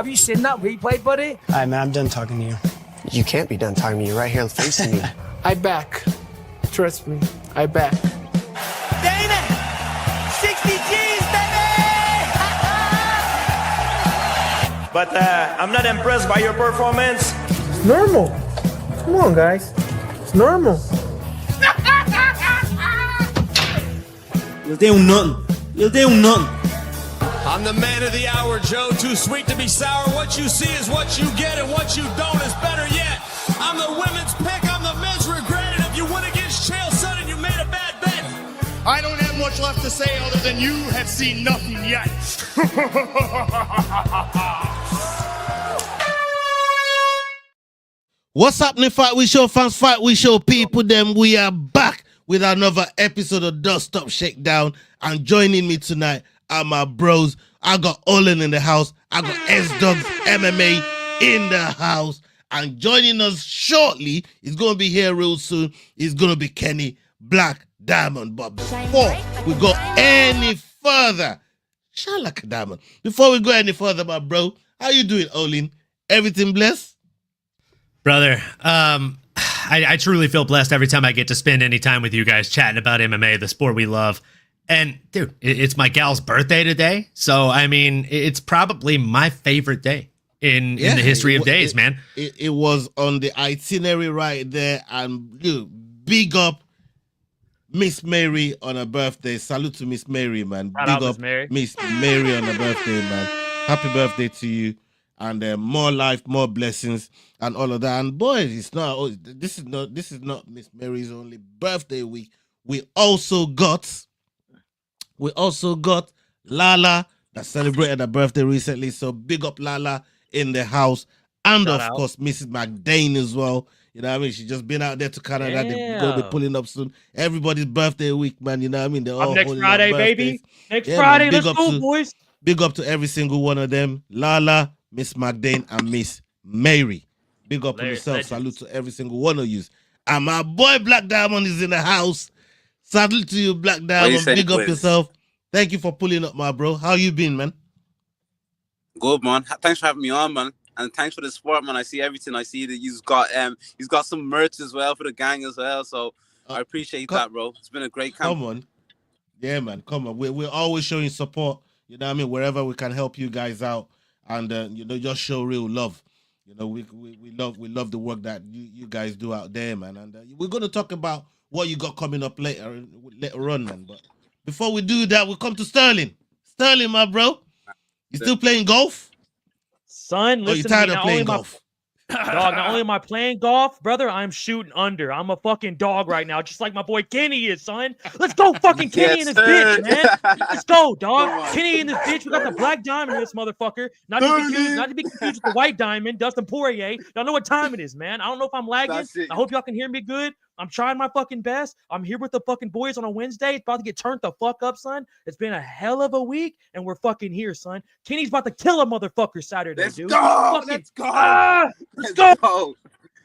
Have you seen that replay, buddy? All right, man, I'm done talking to you. You can't be done talking to me right here facing me. I back. Trust me, I back. Dana! 60 G's, baby! But I'm not impressed by your performance. It's normal. Come on, guys. It's normal. You'll do nothing. You'll do nothing. I'm the man of the hour, Joe. Too sweet to be sour. What you see is what you get, and what you don't is better yet. I'm the women's pick. I'm the men's regret. And if you win against Chael Sonnen, you made a bad bet. I don't have much left to say other than you have seen nothing yet. What's happening, Fight Week Show fans, Fight Week Show people? Them we are back with another episode of Don't Stop Shakedown, and joining me tonight are my bros. I got Olin in the house. I got SDAWGSMMATALK in the house, and joining us shortly is going to be here real soon. Is going to be Kenny Black Diamond. But before we go any further, shine like a diamond. Before we go any further, my bro, how you doing, Olin? Everything blessed? Brother, I truly feel blessed every time I get to spend any time with you guys chatting about MMA, the sport we love. And, dude, it's my gal's birthday today. So, I mean, it's probably my favorite day in the history of days, man. It was on the itinerary right there. And, dude, big up Miss Mary on her birthday. Salute to Miss Mary, man. Big up Miss Mary on her birthday, man. Happy birthday to you. And more life, more blessings, and all of that. And boy, it's not. This is not Miss Mary's only birthday week. We also got Lala that celebrated her birthday recently. So big up Lala in the house, and of course Mrs. McDain as well. You know what I mean? She's just been out there to Canada. They're going to be pulling up soon. Everybody's birthday week, man. You know what I mean? They're all next Friday, baby. Next yeah, Friday, man, let's go, boys. Big up to every single one of them. Lala, Miss McDain, and Miss Mary. Big up on yourself. Salute to every single one of you. And my boy Black Diamond is in the house. Salute to you, Black Diamond. Big up yourself. Thank you for pulling up, my bro. How you been, man? Good, man. Thanks for having me on, man. And thanks for the support, man. I see everything. I see that he's got some merch as well for the gang as well. So I appreciate that, bro. It's been a great camp. Come on. Yeah, man. Come on. We're always showing support. You know what I mean? Wherever we can help you guys out. And just show real love. You know, we love the work that you guys do out there, man. And we're gonna talk about what you got coming up later on, man. But before we do that, we come to Sterling. Sterling, my bro, you still playing golf? Son, listen, you tired of playing golf? Dog, not only am I playing golf, brother, I'm shooting under. I'm a fucking dog right now, just like my boy Kenny is, son. Let's go, fucking Kenny in this bitch, man. Let's go, dog. Kenny in this bitch. We got the black diamond in this motherfucker. Not to be confused with the white diamond, Dustin Poirier. Y'all know what time it is, man. I don't know if I'm lagging. I hope y'all can hear me good. I'm trying my fucking best. I'm here with the fucking boys on a Wednesday. It's about to get turned the fuck up, son. It's been a hell of a week, and we're fucking here, son. Kenny's about to kill a motherfucker Saturday, dude. Let's go. Let's go.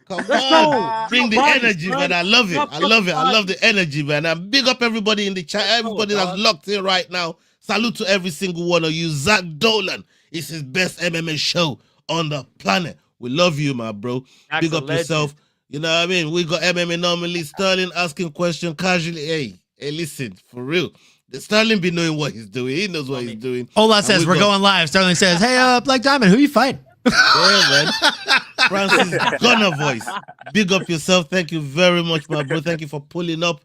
Come on. Bring the energy, man. I love it. I love it. I love the energy, man. And big up everybody in the chat. Everybody that's locked in right now. Salute to every single one of you. Zach Dolan is his best MMA show on the planet. We love you, my bro. Big up yourself. You know what I mean? We got MMANomaly, Sterling asking questions casually. Hey, listen, for real. Sterling be knowing what he's doing. He knows what he's doing. Ola says we're going live. Sterling says, hey, Black Diamond, who you fighting? Yeah, man. Francis Gunner voice. Big up yourself. Thank you very much, my bro. Thank you for pulling up.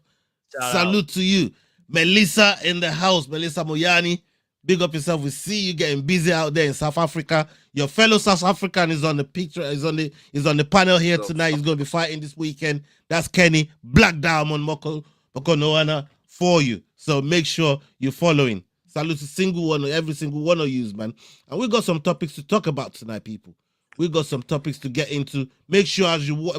Salute to you. Melissa in the house. Melissa Moyani. Big up yourself. We see you getting busy out there in South Africa. Your fellow South African is on the picture, is on the panel here tonight. He's going to be fighting this weekend. That's Kenny Black Diamond Mokonoana for you. So make sure you're following. Salute to every single one of you, man. And we got some topics to talk about tonight, people. We got some topics to get into. Make sure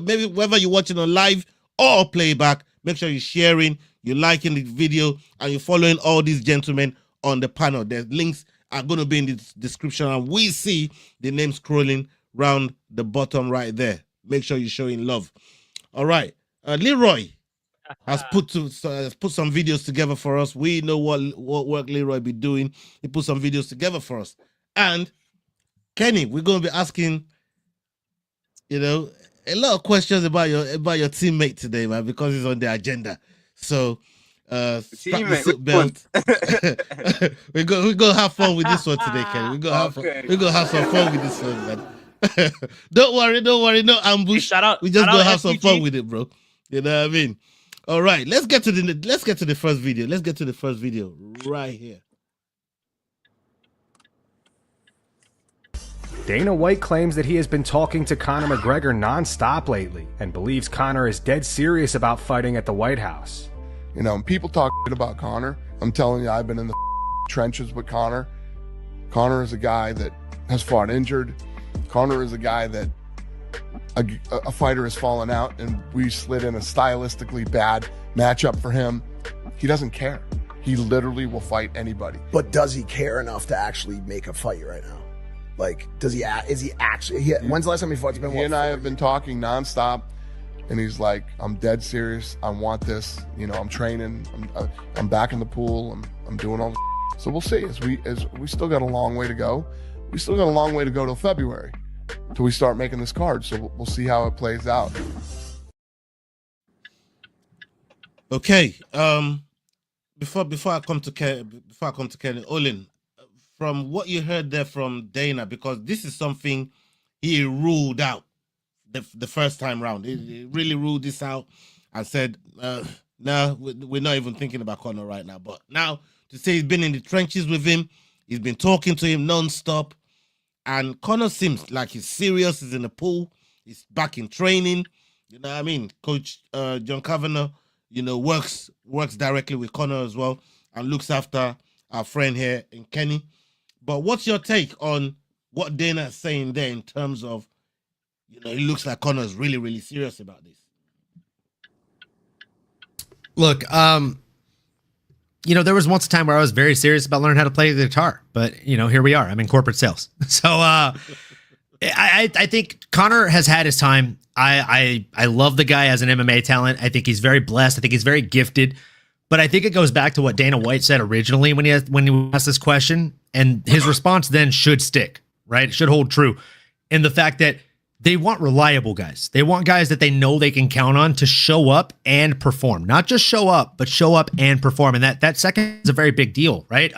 maybe whether you're watching on live or playback, make sure you're sharing, you're liking the video, and you're following all these gentlemen on the panel. The links are going to be in the description, and we see the name scrolling round the bottom right there. Make sure you're showing love. All right. Leroy has put some videos together for us. We know what work Leroy be doing. He put some videos together for us. And Kenny, we're gonna be asking, a lot of questions about your teammate today, man, because it's on the agenda. So strap the seatbelt. we're gonna have fun with this one today, Kenny. We're gonna have some fun with this one, man. Don't worry, no ambush. We just gonna have some fun with it, bro. You know what I mean? All right, let's get to the first video. Let's get to the first video right here. Dana White claims that he has been talking to Conor McGregor nonstop lately and believes Conor is dead serious about fighting at the White House. People talk about Conor. I'm telling you, I've been in the trenches with Conor. Conor is a guy that has fought injured. Conor is a guy that a fighter has fallen out, and we slid in a stylistically bad matchup for him. He doesn't care. He literally will fight anybody. But does he care enough to actually make a fight right now? Like, is he actually, when's the last time he fought? He and I have been talking nonstop, and he's like, I'm dead serious. I want this. I'm training. I'm back in the pool. I'm doing all this. So we'll see. As we still got a long way to go. We still got a long way to go till February, till we start making this card. So we'll see how it plays out. Okay. Before I come to Kenny, Olin, from what you heard there from Dana, because this is something he ruled out the first time round. He really ruled this out and said, no, we're not even thinking about Conor right now. But now to say he's been in the trenches with him, he's been talking to him non-stop, and Conor seems like he's serious. He's in the pool. He's back in training. You know what I mean? Coach John Kavanagh, works directly with Conor as well and looks after our friend here in Kenny. But what's your take on what Dana is saying there in terms of, it looks like Conor is really, really serious about this? Look, there was once a time where I was very serious about learning how to play the guitar, but here we are. I'm in corporate sales. So I think Conor has had his time. I love the guy as an MMA talent. I think he's very blessed. I think he's very gifted. But I think it goes back to what Dana White said originally when he asked this question, and his response then should stick, right? It should hold true. And the fact that they want reliable guys. They want guys that they know they can count on to show up and perform. Not just show up, but show up and perform. And that second is a very big deal, right?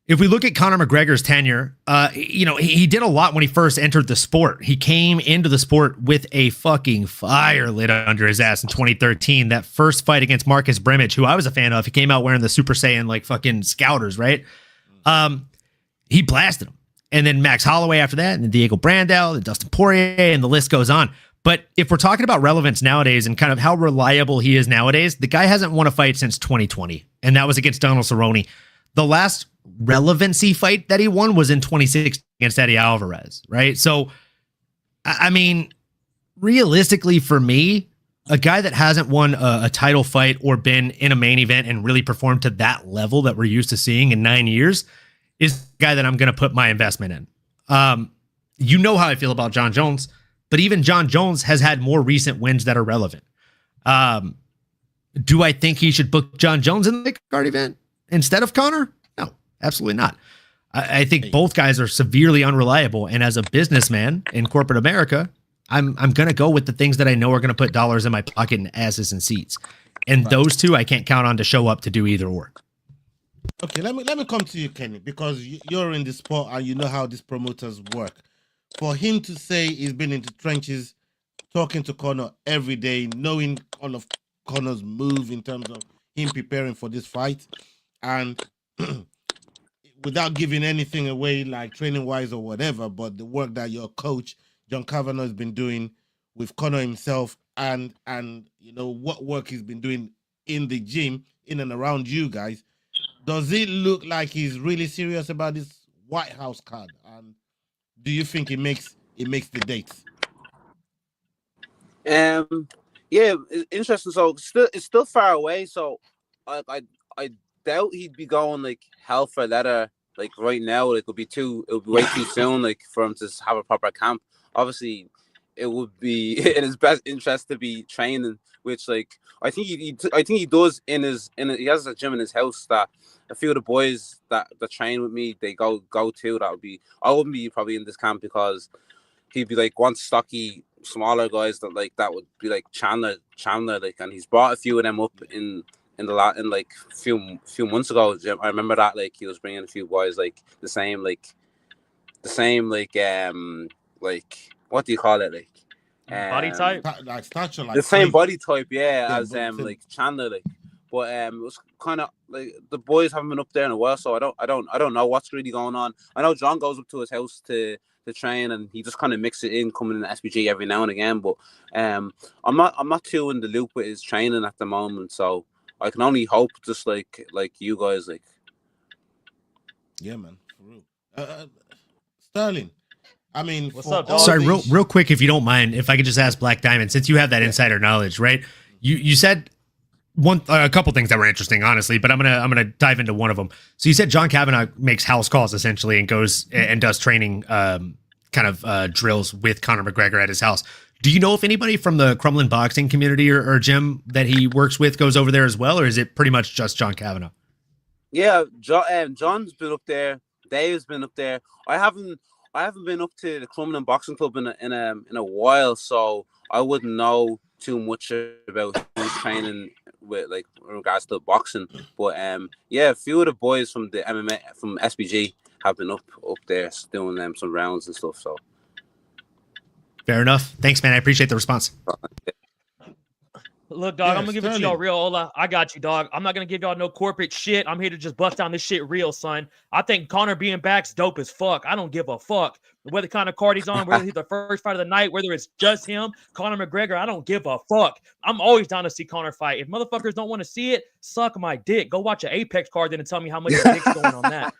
If we look at Conor McGregor's tenure, he did a lot when he first entered the sport. He came into the sport with a fucking fire lit under his ass in 2013. That first fight against Marcus Brimage, who I was a fan of. He came out wearing the Super Saiyan like fucking Scouters, right? He blasted him. And then Max Holloway after that, and then Diego Brandao, and Dustin Poirier, and the list goes on. But if we're talking about relevance nowadays and kind of how reliable he is nowadays, the guy hasn't won a fight since 2020, and that was against Donald Cerrone. The last relevancy fight that he won was in 2016 against Eddie Alvarez, right? So, I mean, realistically for me, a guy that hasn't won a title fight or been in a main event and really performed to that level that we're used to seeing in 9 years is the guy that I'm going to put my investment in. You know how I feel about John Jones, but even John Jones has had more recent wins that are relevant. Do I think he should book John Jones in the card event instead of Conor? No, absolutely not. I think both guys are severely unreliable. And as a businessman in corporate America, I'm going to go with the things that I know are going to put dollars in my pocket and asses in seats. And those two I can't count on to show up to do either or. Okay, let me come to you, Kenny, because you're in the sport and you know how these promoters work. For him to say he's been in the trenches, talking to Conor every day, knowing all of Conor's move in terms of him preparing for this fight, and without giving anything away, like training-wise or whatever, but the work that your coach, John Kavanagh, has been doing with Conor himself, and what work he's been doing in the gym, in and around you guys, does it look like he's really serious about this White House card? And do you think it makes the dates? Yeah, it's interesting. So it's still far away. So I doubt he'd be going like hell for leather like right now. It would be way too soon like for him to have a proper camp. Obviously, it would be in his best interest to be training which like I think he does he has a gym in his house that a few of the boys that train with me they go to. I wouldn't be probably in this camp because he'd be like one stocky smaller guys that would be like Chandler like, and he's brought a few of them up in like few months ago. I remember that like he was bringing a few boys like the same like what do you call it, like body type, like stature, like the same body type, as but like Chandler, like. But it was kind of like the boys haven't been up there in a while, so I don't know what's really going on. I know John goes up to his house to train, and he just kind of mixes it in, coming in the SBG every now and again. But I'm not too in the loop with his training at the moment, so I can only hope, just like you guys, like. Yeah, man, for real. Sterling, I mean, what's up, dog? Sorry, real quick, if you don't mind, if I could just ask Black Diamond, since you have that insider knowledge, right? You said a couple things that were interesting, honestly, but I'm gonna dive into one of them. So you said John Kavanagh makes house calls essentially and goes and does training drills with Conor McGregor at his house. Do you know if anybody from the Crumlin boxing community or gym that he works with goes over there as well, or is it pretty much just John Kavanagh? Yeah, John's been up there. Dave's been up there. I haven't been up to the Crumlin Boxing Club in a while, so I wouldn't know too much about who's training with like in regards to boxing. But a few of the boys from the MMA from SBG have been up there doing some rounds and stuff. So fair enough. Thanks, man. I appreciate the response. Look, dog, I'm gonna give it to y'all real, Ola. I got you, dog. I'm not gonna give y'all no corporate shit. I'm here to just bust down this shit real, son. I think Conor being back's dope as fuck. I don't give a fuck whether kind of card he's on, whether he's the first fight of the night, whether it's just him, Conor McGregor. I don't give a fuck. I'm always down to see Conor fight. If motherfuckers don't want to see it, suck my dick. Go watch an Apex card then and tell me how much your dick's going on that.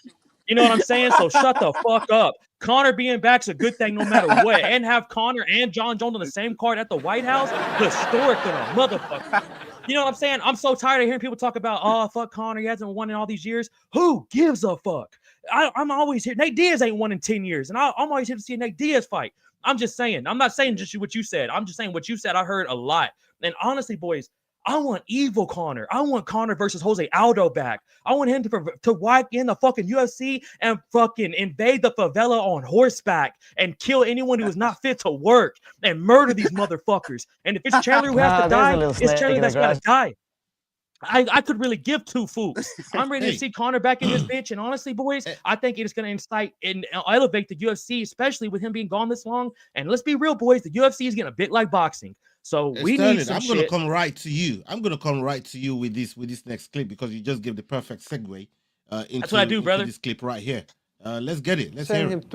You know what I'm saying? So shut the fuck up. Conor being back's a good thing no matter what. And have Conor and John Jones on the same card at the White House, historic than a motherfucker. You know what I'm saying? I'm so tired of hearing people talk about, oh, fuck Conor, he hasn't won in all these years. Who gives a fuck? I'm always here. Nate Diaz ain't won in 10 years, and I'm always here to see a Nate Diaz fight. I'm just saying. I'm not saying just what you said. I'm just saying what you said. I heard a lot. And honestly, boys, I want evil Conor. I want Conor versus Jose Aldo back. I want him to walk in the fucking UFC and fucking invade the favela on horseback and kill anyone who is not fit to work and murder these motherfuckers. And if it's Chandler who has to die, it's Chandler that's got to die. I could really give two fucks. I'm ready to see Conor back in this bitch. And honestly, boys, I think it is going to incite and elevate the UFC, especially with him being gone this long. And let's be real, boys, the UFC is getting a bit like boxing. So we need some I'm gonna come right to you. I'm gonna come right to you with this next clip because you just gave the perfect segue into, that's what I do, brother. This clip right here. Let's get it. Let's hear it.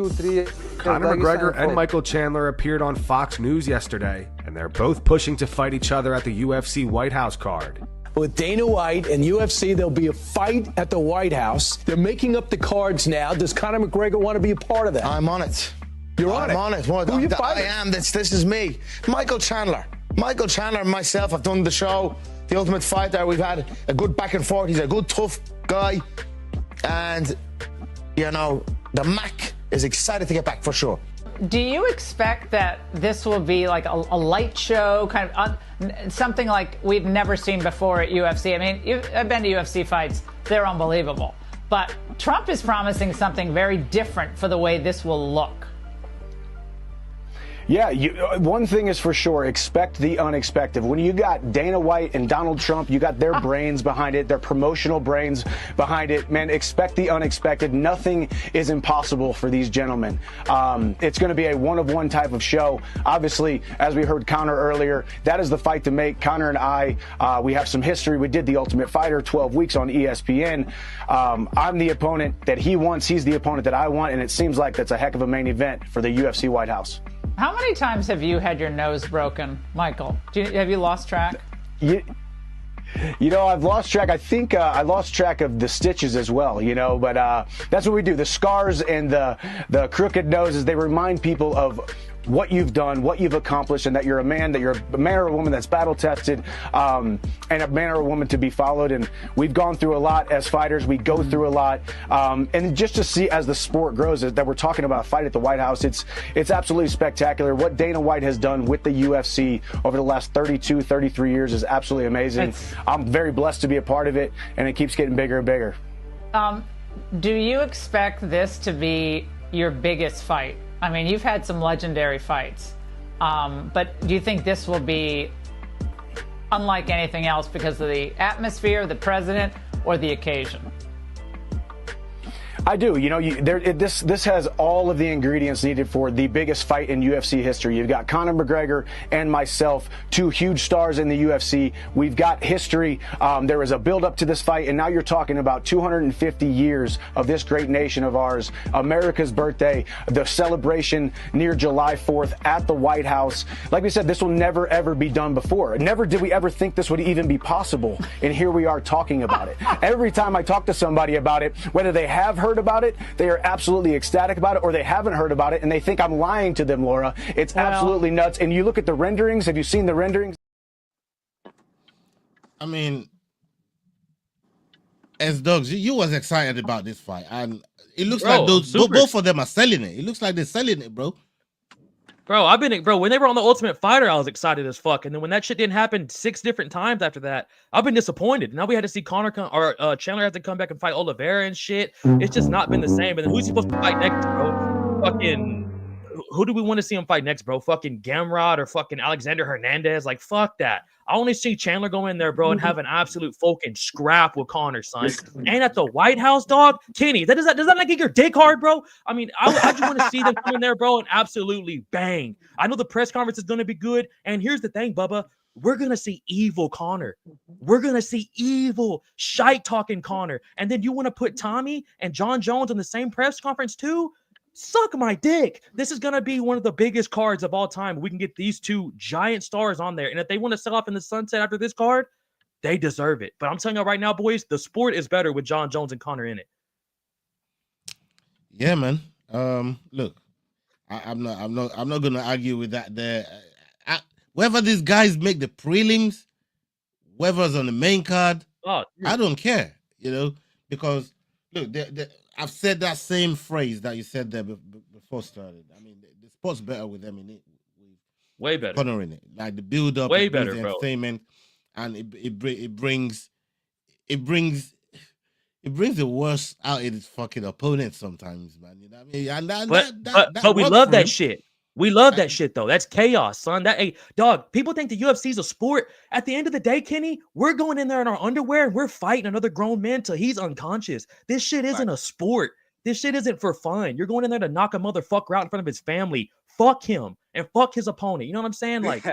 Conor McGregor and Michael Chandler appeared on Fox News yesterday, and they're both pushing to fight each other at the UFC White House card. With Dana White and UFC, there'll be a fight at the White House. They're making up the cards now. Does Conor McGregor want to be a part of that? I'm on it. You're on it? I'm on it. Well, who you I am. This is me. Michael Chandler and myself have done the show, The Ultimate Fighter. We've had a good back and forth. He's a good, tough guy. And, you know, the Mac is excited to get back for sure. Do you expect that this will be like a light show, kind of something like we've never seen before at UFC? I mean, I've been to UFC fights. They're unbelievable. But Trump is promising something very different for the way this will look. Yeah, one thing is for sure, expect the unexpected. When you got Dana White and Donald Trump, you got their brains behind it, their promotional brains behind it. Man, expect the unexpected. Nothing is impossible for these gentlemen. It's going to be a one-of-one type of show. Obviously, as we heard Conor earlier, that is the fight to make. Conor and I, we have some history. We did The Ultimate Fighter 12 weeks on ESPN. I'm the opponent that he wants. He's the opponent that I want, and it seems like that's a heck of a main event for the UFC White House. How many times have you had your nose broken, Michael? Have you lost track? You know, I've lost track. I think I lost track of the stitches as well, you know, but that's what we do. The scars and the crooked noses, they remind people of what you've done, what you've accomplished, and that you're a man or a woman that's battle tested, and a man or a woman to be followed. And we've gone through a lot as fighters. We go through a lot, and just to see as the sport grows, that we're talking about a fight at the White House, it's absolutely spectacular. What Dana White has done with the UFC over the last 32, 33 years is absolutely amazing. I'm very blessed to be a part of it, and it keeps getting bigger and bigger. Do you expect this to be your biggest fight? I mean, you've had some legendary fights, but do you think this will be unlike anything else because of the atmosphere, the president, or the occasion? I do. You know, this has all of the ingredients needed for the biggest fight in UFC history. You've got Conor McGregor and myself, two huge stars in the UFC. We've got history. There was a build-up to this fight, and now you're talking about 250 years of this great nation of ours, America's birthday, the celebration near July 4th at the White House. Like we said, this will never, ever be done before. Never did we ever think this would even be possible, and here we are talking about it. Every time I talk to somebody about it, whether they have heard about it, they are absolutely ecstatic about it, or they haven't heard about it and they think I'm lying to them, Laura. It's absolutely nuts. And you look at the renderings. Have you seen the renderings? I mean, as dogs, you was excited about this fight, and it looks like both of them are selling it. It looks like they're selling it, bro. Bro, when they were on the Ultimate Fighter, I was excited as fuck. And then when that shit didn't happen 6 different times after that, I've been disappointed. Now we had to see Chandler have to come back and fight Oliveira and shit. It's just not been the same. And then who's he supposed to fight next, bro? Fucking, who do we want to see him fight next, bro? Fucking Gamrot or fucking Alexander Hernandez? Like, fuck that. I only see Chandler go in there, bro, and have an absolute fucking scrap with Conor, son. And at the White House, dog, Kenny, does that not get your dick hard, bro? I mean, I just want to see them come in there, bro, and absolutely bang. I know the press conference is going to be good, and here's the thing, Bubba. We're going to see evil Conor. We're going to see evil shite-talking Conor. And then you want to put Tommy and John Jones in the same press conference, too? Suck my dick. This is going to be one of the biggest cards of all time. We can get these two giant stars on there. And if they want to sell off in the sunset after this card, they deserve it. But I'm telling you right now, boys, the sport is better with John Jones and Conor in it. Yeah, man. Look, I'm not going to argue with that there. Whether these guys make the prelims, whether's on the main card, I don't care, because look, I've said that same phrase that you said there before started. I mean, the sport's better with them in it. Way better. Conor in it, like the build up, way better, the bro. Entertainment, and it brings the worst out in his fucking opponent sometimes, man. You know what I mean? And but we love that shit. We love that shit, though. That's chaos, son. Dog, people think the UFC is a sport. At the end of the day, Kenny, we're going in there in our underwear and we're fighting another grown man till he's unconscious. This shit isn't a sport. This shit isn't for fun. You're going in there to knock a motherfucker out in front of his family. Fuck him and fuck his opponent. You know what I'm saying? Like,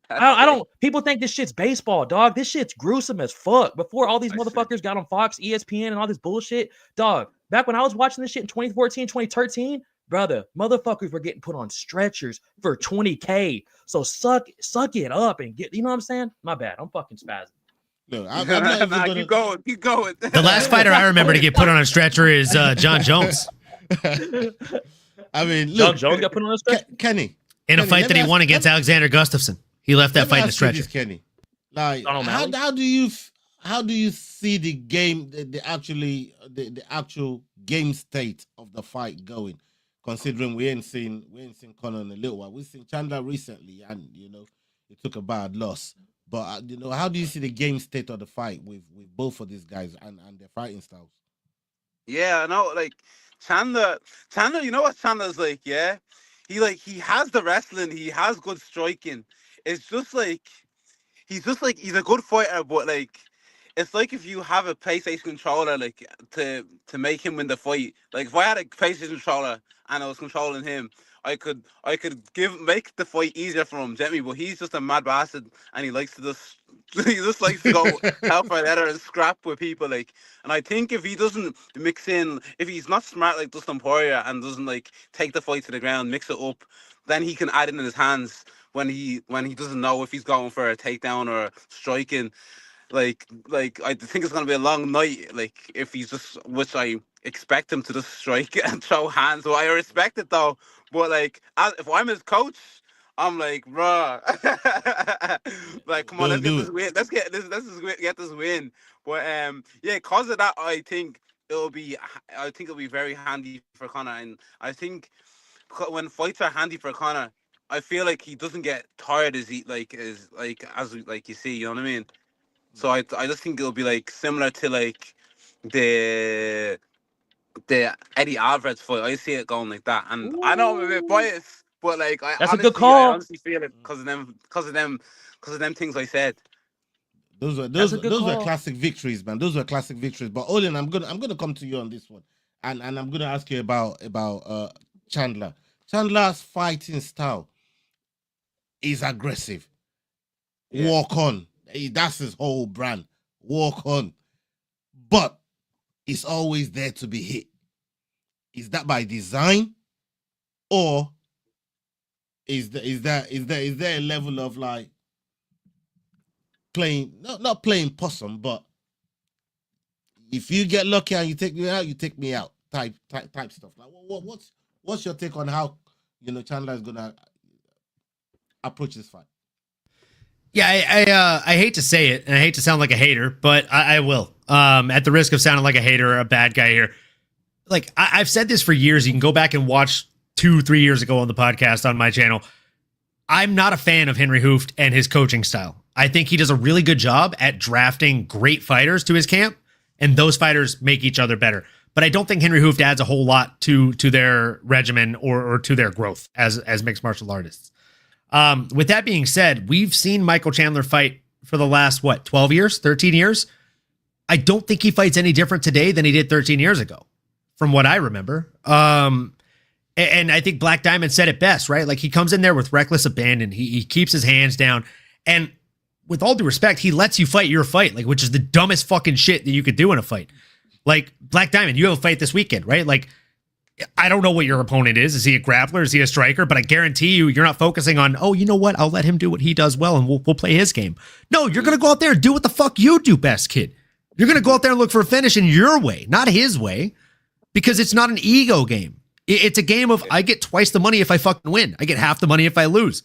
I don't. People think this shit's baseball, dog. This shit's gruesome as fuck. Before all these motherfuckers got on Fox, ESPN, and all this bullshit, dog. Back when I was watching this shit in 2014, 2013. Brother, motherfuckers were getting put on stretchers for $20K. So suck it up and get, you know what I'm saying? My bad. I'm fucking spazzing. No, I'm not keep going. Keep going. The last fighter I remember to get put on a stretcher is John Jones. I mean, look, John Jones got put on a stretcher? Kenny. In a fight that he won against Alexander Gustafsson. He left that fight in a stretcher. Kenny. Like, how do you see the game, the actual game state of the fight going? Considering we ain't seen Conor in a little while. We've seen Chandler recently, and it took a bad loss. But how do you see the game state of the fight with both of these guys and their fighting styles? Yeah, I know. Like Chandler, you know what Chandler's like? Yeah, he has the wrestling, he has good striking. It's just like he's a good fighter, but like. It's like if you have a PlayStation controller, like to make him win the fight. Like if I had a PlayStation controller and I was controlling him, I could make the fight easier for him, gently. But he's just a mad bastard, and he just likes to go hell for leather and scrap with people. Like, and I think if he doesn't mix in, if he's not smart like Dustin Poirier and doesn't like take the fight to the ground, mix it up, then he can add it in his hands when he doesn't know if he's going for a takedown or striking. Like I think it's gonna be a long night. Like if he's just, which I expect him to just strike and throw hands. So I respect it though. But like, if I'm his coach, I'm like, bruh, like, come on, let's get this win. Let's get this win. But yeah, cause of that, I think it'll be very handy for Conor. And I think when fights are handy for Conor, I feel like he doesn't get tired as you see, you know what I mean? So I just think it'll be like similar to like the Eddie Alvarez fight. I see it going like that, and I know I'm a bit biased, but like That's a good call. I honestly feel it because of them things I said. Those were classic victories, man. Those were classic victories. But Olin, I'm gonna come to you on this one, and I'm gonna ask you about Chandler. Chandler's fighting style is aggressive. Yeah. Walk on. That's his whole brand. Walk on. But it's always there to be hit. Is that by design, or is there a level of like playing not playing possum, but if you get lucky and you take me out type stuff? Like what's your take on how Chandler is gonna approach this fight? Yeah, I hate to say it, and I hate to sound like a hater, but I will. At the risk of sounding like a hater or a bad guy here, like I've said this for years. You can go back and watch 2-3 years ago on the podcast on my channel. I'm not a fan of Henry Hooft and his coaching style. I think he does a really good job at drafting great fighters to his camp, and those fighters make each other better. But I don't think Henry Hooft adds a whole lot to their regimen or to their growth as mixed martial artists. With that being said, we've seen Michael Chandler fight for the last, 12 years, 13 years. I don't think he fights any different today than he did 13 years ago, from what I remember. And I think Black Diamond said it best, right? Like, he comes in there with reckless abandon. He keeps his hands down. And with all due respect, he lets you fight your fight, like, which is the dumbest fucking shit that you could do in a fight. Like, Black Diamond, you have a fight this weekend, right? Like, I don't know what your opponent is. Is he a grappler? Is he a striker? But I guarantee you're not focusing on, oh, you know what? I'll let him do what he does well, and we'll play his game. No, you're going to go out there and do what the fuck you do best, kid. You're going to go out there and look for a finish in your way, not his way, because it's not an ego game. It's a game of, I get twice the money if I fucking win. I get half the money if I lose.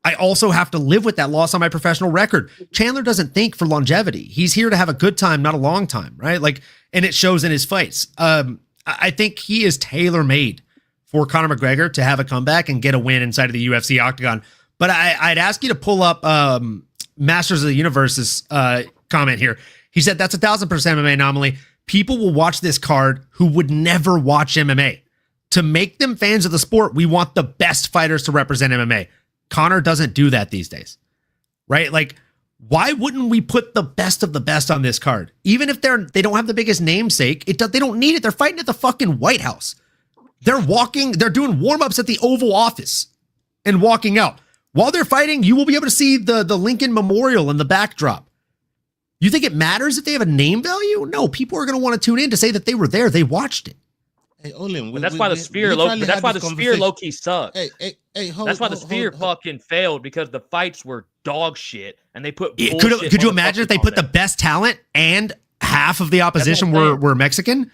I also have to live with that loss on my professional record. Chandler doesn't think for longevity. He's here to have a good time, not a long time, right? Like, and it shows in his fights. I think he is tailor-made for Conor McGregor to have a comeback and get a win inside of the UFC octagon. But I'd ask you to pull up Masters of the Universe's comment here. He said, that's 1,000% MMA anomaly. People will watch this card who would never watch MMA. To make them fans of the sport, we want the best fighters to represent MMA. Conor doesn't do that these days, right? Like, why wouldn't we put the best of the best on this card? Even if they don't have the biggest namesake, they don't need it. They're fighting at the fucking White House. They're doing warm-ups at the Oval Office and walking out. While they're fighting, you will be able to see the Lincoln Memorial in the backdrop. You think it matters if they have a name value? No, people are going to want to tune in to say that they were there. They watched it. Hey, Olin, but that's why the Sphere low-key sucked. That's why the Sphere fucking failed, because the fights were dog shit, and they put bullshit. Could you imagine if they put the best talent and half of the opposition were Mexican?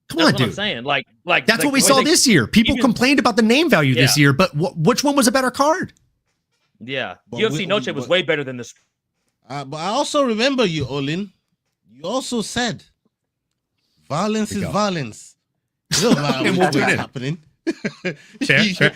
Come on, dude. That's what I'm saying. Like that's what we saw this year. People complained about the name value this year, but which one was a better card? Yeah, UFC Noche was way better than this. But I also remember you, Olin. You also said violence is violence. And we'll tune in. Happening. Sure.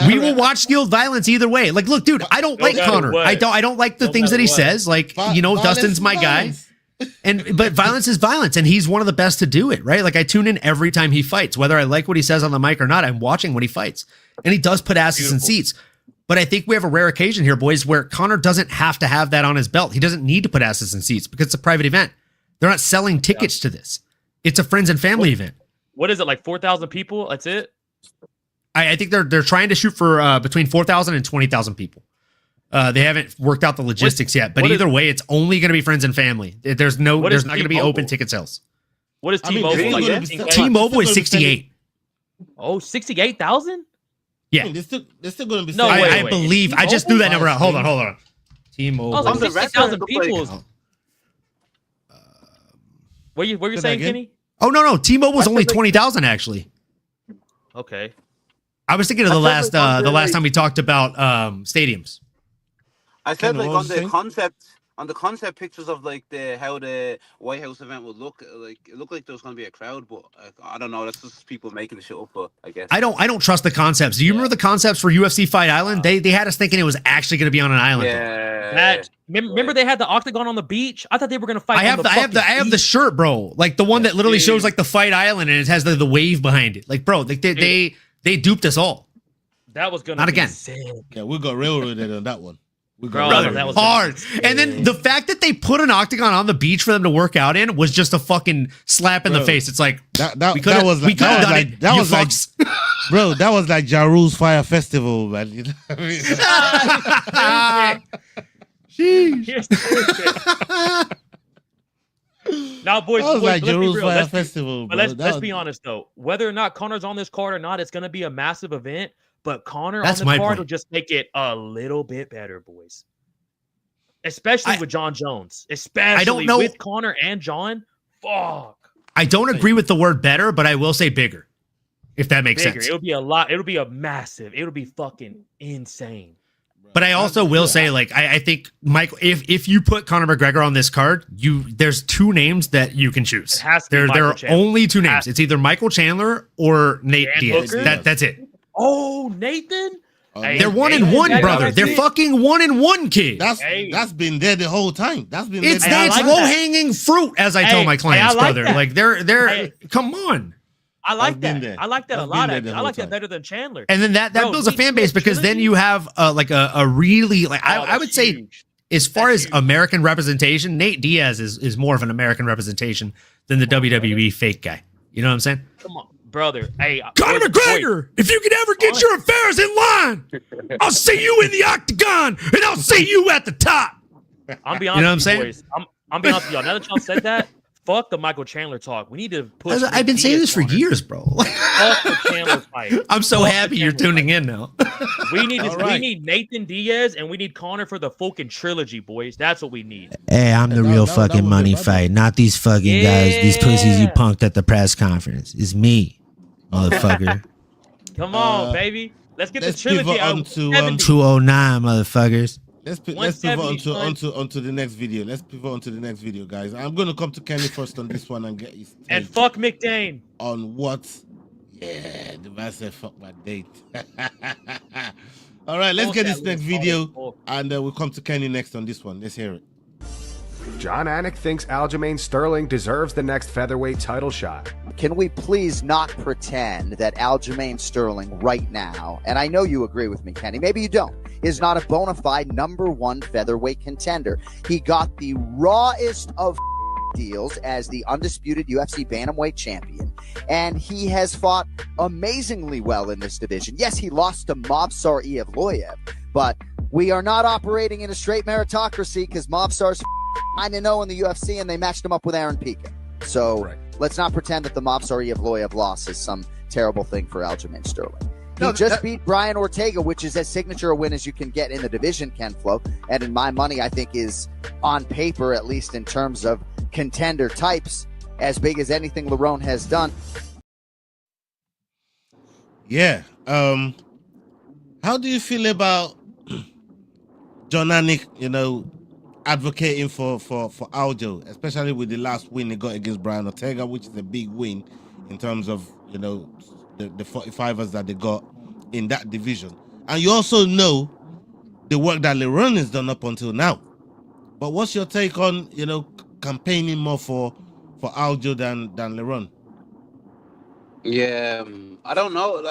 We will watch skilled violence either way. Like, look, dude, I don't like Conor. I don't like the things that he says. Like, Dustin's my guy. But violence is violence, and he's one of the best to do it, right? Like, I tune in every time he fights, whether I like what he says on the mic or not. I'm watching when he fights, and he does put asses in seats. But I think we have a rare occasion here, boys, where Conor doesn't have to have that on his belt. He doesn't need to put asses in seats because it's a private event. They're not selling tickets to this. It's a friends and family event. What is it, like 4,000 people? That's it? I think they're trying to shoot for between 4,000 and 20,000 people. They haven't worked out the logistics yet, but either way, it's only going to be friends and family. There's not going to be open ticket sales. What is T-Mobile? T-Mobile is 68. Oh, 68,000? Yeah. They're still going to be. No, I believe. I just threw that number out. Hold on. T-Mobile. Like 60,000 people. What you saying, Kenny? Oh no, T-Mobile was only 20,000 actually. Okay. I was thinking of the last time we talked about stadiums. I said like what on was the you concept pictures of like how the White House event would look, like it looked like there was going to be a crowd, but I don't know. That's just people making the shit up, but I guess I don't trust the concepts. Do you remember the concepts for UFC Fight Island? They had us thinking it was actually going to be on an island. Yeah. Remember they had the octagon on the beach? I thought they were going to fight. I have the shirt, bro. Like the one that literally shows like the Fight Island and it has the wave behind it. Like, bro, they duped us all. That was going to not be again. Sick. Yeah, we got railroaded on that one. Brother, that was hard. And then the fact that they put an octagon on the beach for them to work out in was just a fucking slap in the face. It's like that was like bro, that was like Ja Rule's Fire Festival, man. You know what I mean? Now, boys, That was like let's be Jeru's real. Fire Festival, But bro. let's be honest though. Whether or not Connor's on this card or not, it's going to be a massive event. But Connor That's on my the card point. will just make it a little bit better, boys. Especially with John Jones. Especially with Connor and John. Fuck. I don't agree with the word better, but I will say bigger. If that makes sense. It'll be a lot. It'll be a massive. It'll be fucking insane. But I also will say, like, I think, Michael, if you put Conor McGregor on this card, there's two names that you can choose. It has to be there are Michael Chandler. only two names. It's either Michael Chandler or Nate Diaz. That's it. Oh, Nathan. They're 1-1, brother. They're fucking 1-1, kid. That's been there the whole time. That's been It's there. low hanging fruit, as I tell my clients, brother. Like they're come on. I like that. I like that a lot. been there the I whole like that time. better than Chandler. And then that builds a fan base because then you have like a really like I would say as far as American representation, Nate Diaz is more of an American representation than the WWE fake guy. You know what I'm saying? Come on, brother. Hey, Conor McGregor, if you could ever get your affairs in line, I'll see you in the octagon and I'll see you at the top. I'm be honest, You know what I'm with saying? boys. I'm be honest with y'all. Now that y'all said that, fuck the Michael Chandler talk. We need to push. I've been saying this for years, bro. Fuck the Chandler fight. I'm so Fuck the happy you're Chandler tuning in now. We need All we right. need Nathan Diaz and we need Connor for the fucking trilogy, boys. That's what we need. Hey, I'm the real that fucking would be money better. fight, not these fucking guys, these pussies you punked at the press conference. It's me, motherfucker. Come on, baby. Let's get the let's trilogy pivot out. on to, 209, motherfuckers. Let's pivot 170, onto the next video. Let's pivot onto the next video, guys. I'm gonna come to Kenny first on this one and get his And take fuck McDain. on what. Yeah, the man said fuck my date. All right, let's get this next video, and we'll come to Kenny next on this one. Let's hear it. John Anik thinks Aljamain Sterling deserves the next featherweight title shot. Can we please not pretend that Aljamain Sterling right now, and I know you agree with me, Kenny, maybe you don't, is not a bona fide #1 featherweight contender. He got the rawest of deals as the undisputed UFC bantamweight champion, and he has fought amazingly well in this division. Yes, he lost to Movsar Evloev, but we are not operating in a straight meritocracy because Movsar's 9-0 in the UFC, and they matched him up with Aaron Pica. So let's not pretend that the Movsar Evloev loss is some terrible thing for Aljamain Sterling. He just beat Brian Ortega, which is as signature a win as you can get in the division, Ken Flo. And in my money, I think is on paper, at least in terms of contender types, as big as anything Lerone has done. Yeah. How do you feel about John Anik, advocating for Aljo, especially with the last win he got against Brian Ortega, which is a big win in terms of, the 45ers that they got in that division. And you also know the work that Lerone has done up until now. But what's your take on, campaigning more for Aljo than Lerone? Yeah, I don't know.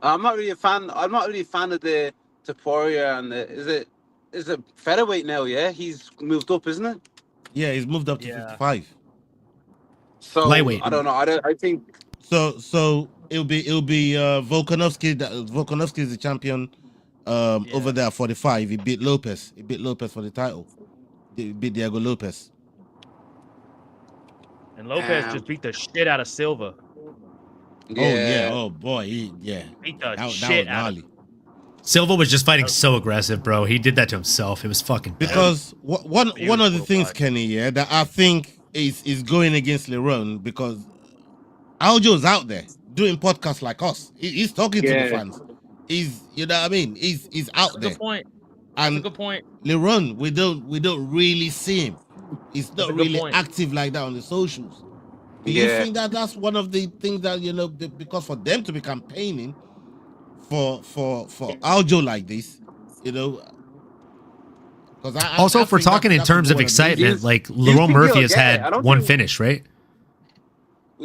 I'm not really a fan. I'm not really a fan of the Taporia and is it featherweight now? Yeah, he's moved up, isn't it? Yeah, he's moved up to 55. So lightweight. I don't know. I think so. It'll be Volkanovski. Volkanovski is the champion over there at 45. He beat Lopez. He beat Lopez for the title. He beat Diego Lopez. And Lopez just beat the shit out of Silva. Yeah. Oh yeah. Oh boy. Beat the That shit was out gnarly. of Silva was just fighting so aggressive, bro. He did that to himself. It was fucking bad. Because one of the things, Kenny, that I think is going against Lerone because Aljo's out there doing podcasts like us. He's talking to the fans. He's, you know what I mean? He's out there. Good point. And That's a good point. Lerone, we don't really see him. He's not really active like that on the socials. Do you think that that's one of the things that, you know, because for them to be campaigning for Aljo like this, you know? Also, if we're talking in terms of excitement, like Lerone Murphy has had one finish, right?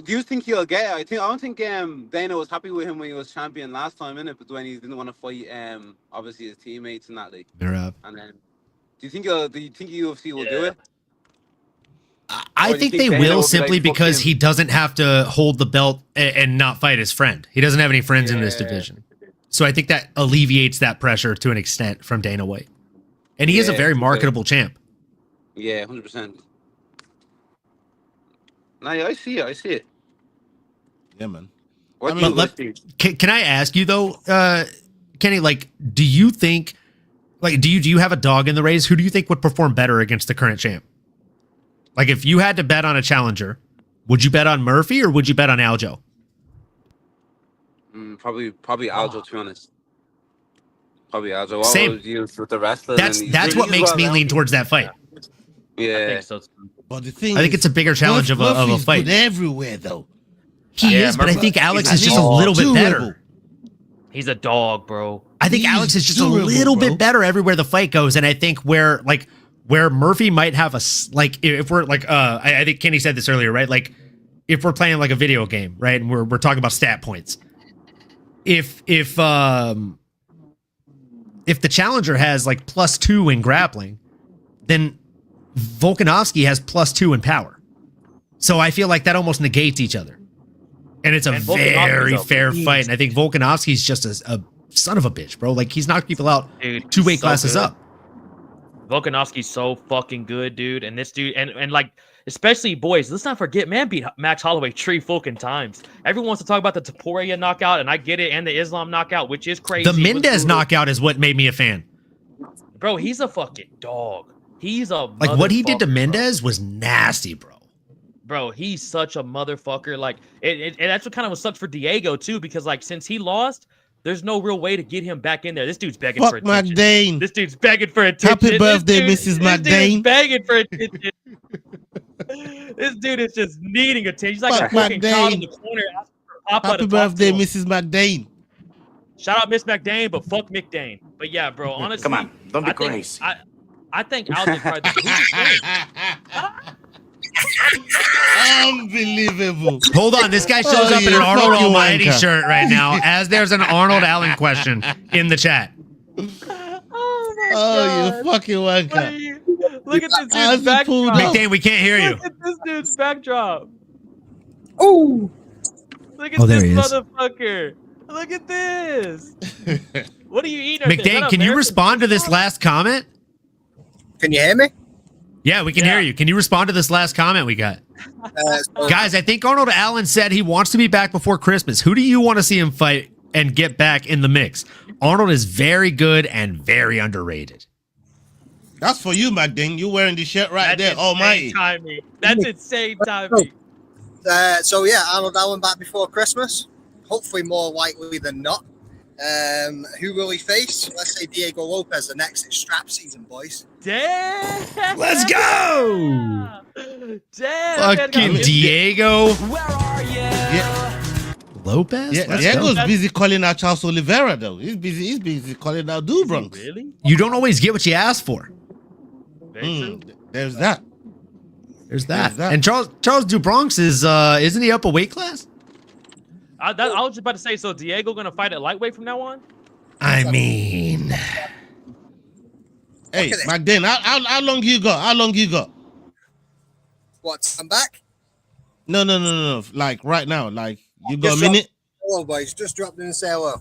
Do you think he'll get it? I don't think Dana was happy with him when he was champion last time, innit? But when he didn't want to fight, obviously his teammates and that, like. And then, do you think UFC will do it? I think they will, simply because he doesn't have to hold the belt and not fight his friend. He doesn't have any friends in this division. So I think that alleviates that pressure to an extent from Dana White. And he is a very marketable champ. Yeah, 100%. No, I see it. Yeah, man. Can I ask you though, Kenny? Like, do you think, like, do you have a dog in the race? Who do you think would perform better against the current champ? Like, if you had to bet on a challenger, would you bet on Murphy or would you bet on Aljo? Probably Aljo, to be honest. Probably Aljo. Same. With the wrestler. That's what makes me lean towards that fight. Yeah. I think so. But the thing I think it's a bigger challenge of a fight. Good everywhere though. He is, but I think Alex is just a little bit better. He's a dog, bro. I think Alex is just a little bit better everywhere the fight goes, and I think where Murphy might have if we're like I think Kenny said this earlier, right? Like if we're playing like a video game, right, and we're talking about stat points. If the challenger has like +2 in grappling, then Volkanovski has +2 in power. So I feel like that almost negates each other. And it's a very fair fight. And I think Volkanovski's just a son of a bitch, bro. Like, he's knocked people out 2 weight classes up. Volkanovski's so fucking good, dude. And this dude, and like, especially boys, let's not forget, man beat Max Holloway 3 fucking times. Everyone wants to talk about the Topuria knockout, and I get it, and the Islam knockout, which is crazy. The Mendez knockout is what made me a fan. Bro, he's a fucking dog. He's a like what he did to Mendez was nasty, bro. Bro, he's such a motherfucker. Like, and that's what kind of sucks for Diego too, because like since he lost, there's no real way to get him back in there. This dude's begging for attention. McDain. This dude's begging for attention. Happy birthday, Mrs. McDain. This dude is begging for attention. This dude is just needing attention. He's like a fucking child in the corner asking for Papa Happy to talk birthday, to him. Mrs. McDain. Shout out Miss McDain, but fuck McDain. But yeah, bro, honestly, Come on, don't be crazy. I think Aljo's probably Unbelievable. Hold on, this guy shows up in an Arnold Almighty shirt right now, as there's an Arnold Allen question in the chat. Oh, you fucking wanker. Look at this dude's backdrop. McDain, we can't hear you. Look at this dude's backdrop. Oh. Look at this motherfucker. Look at this. What are you eating? McDain, can you respond to this last comment? Can you hear me? Yeah, we can hear you. Can you respond to this last comment we got? Guys, I think Arnold Allen said he wants to be back before Christmas. Who do you want to see him fight and get back in the mix? Arnold is very good and very underrated. That's for you, McDain. You wearing the shirt right there. Almighty. Timing. That's insane timing. So yeah, Arnold Allen back before Christmas. Hopefully more likely than not. Who will he face? Let's say Diego Lopez, the next strap season, boys. Damn! Let's go! Damn! Fucking Diego. Where are you? Yeah. Lopez? Yeah, Let's Diego's go. busy calling out Charles Oliveira, though. He's busy calling out Dubronx. Really? You don't always get what you ask for. There's that. There's that. And Charles Dubronx is isn't he up a weight class? I was just about to say, so Diego gonna fight at lightweight from now on? I mean, hey, McDain, how long you got? How long you got? What? I'm back. No. Like right now, like you got a minute. Hello, boys. Just dropped in and say hello.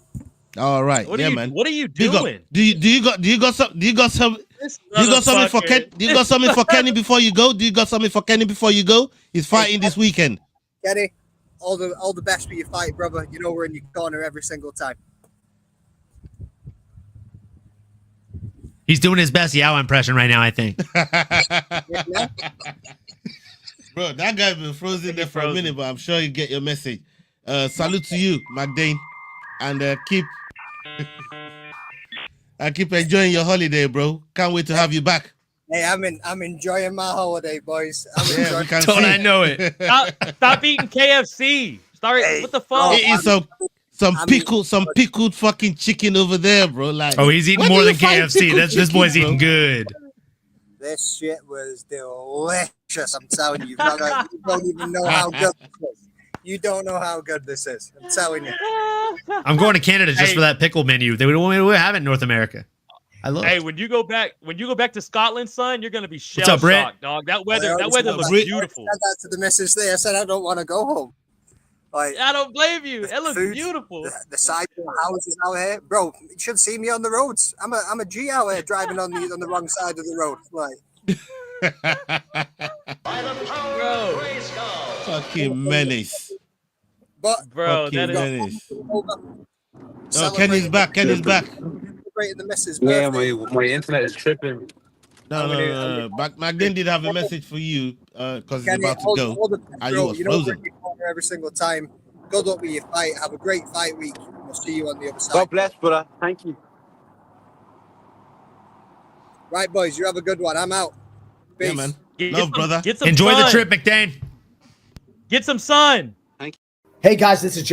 All right, Man. What are you Do doing? you got something for Ken? Do you got something for Kenny before you go? Do you got something for Kenny before you go? He's fighting this weekend. Kenny, all the best for your fight, brother. You know we're in your corner every single time. he's doing his best Yao impression right now, I think. Bro, that guy's been frozen there for a minute, but I'm sure you get your message. Salute to you, McDain, and keep enjoying your holiday, bro. Can't wait to have you back. Hey, I'm enjoying my holiday, boys. Don't I know it? Stop eating KFC. Sorry, what the fuck? Eating some pickled fucking chicken over there, bro. Like, oh, he's eating more than KFC. This boy's eating good. This shit was delicious. I'm telling you, brother. You don't even know how good this is. You don't know how good this is. I'm telling you. I'm going to Canada just for that pickle menu. They don't have it in North America. I love Hey, it. when you go back to Scotland, son, you're gonna be What's up, Britt? shell-shocked, dog. That weather looks Brit. beautiful. I said that to the missus there. I said I don't want to go home. Like, I don't blame you. It looks food, beautiful. The side of the houses out here, bro. You should see me on the roads. I'm a G out here driving on the wrong side of the road. Like, Bro. Fucking menace. But bro, fucking that is menace. Oh, Kenny's back. Kenny's back. Celebrating the missus' Yeah, birthday. my internet is tripping. No. McDain did have a message for you because he's Kenny, about to hold go. the And you control. was You know, we're frozen. in your corner every single time. Good luck with your fight. Have a great fight week. We'll see you on the other side. God bless, brother. Thank you. Right, boys. You have a good one. I'm out. Peace. Yeah, man. Love, brother. Get some Enjoy the sun. trip, McDain. Get some sun. Hey guys, this is John.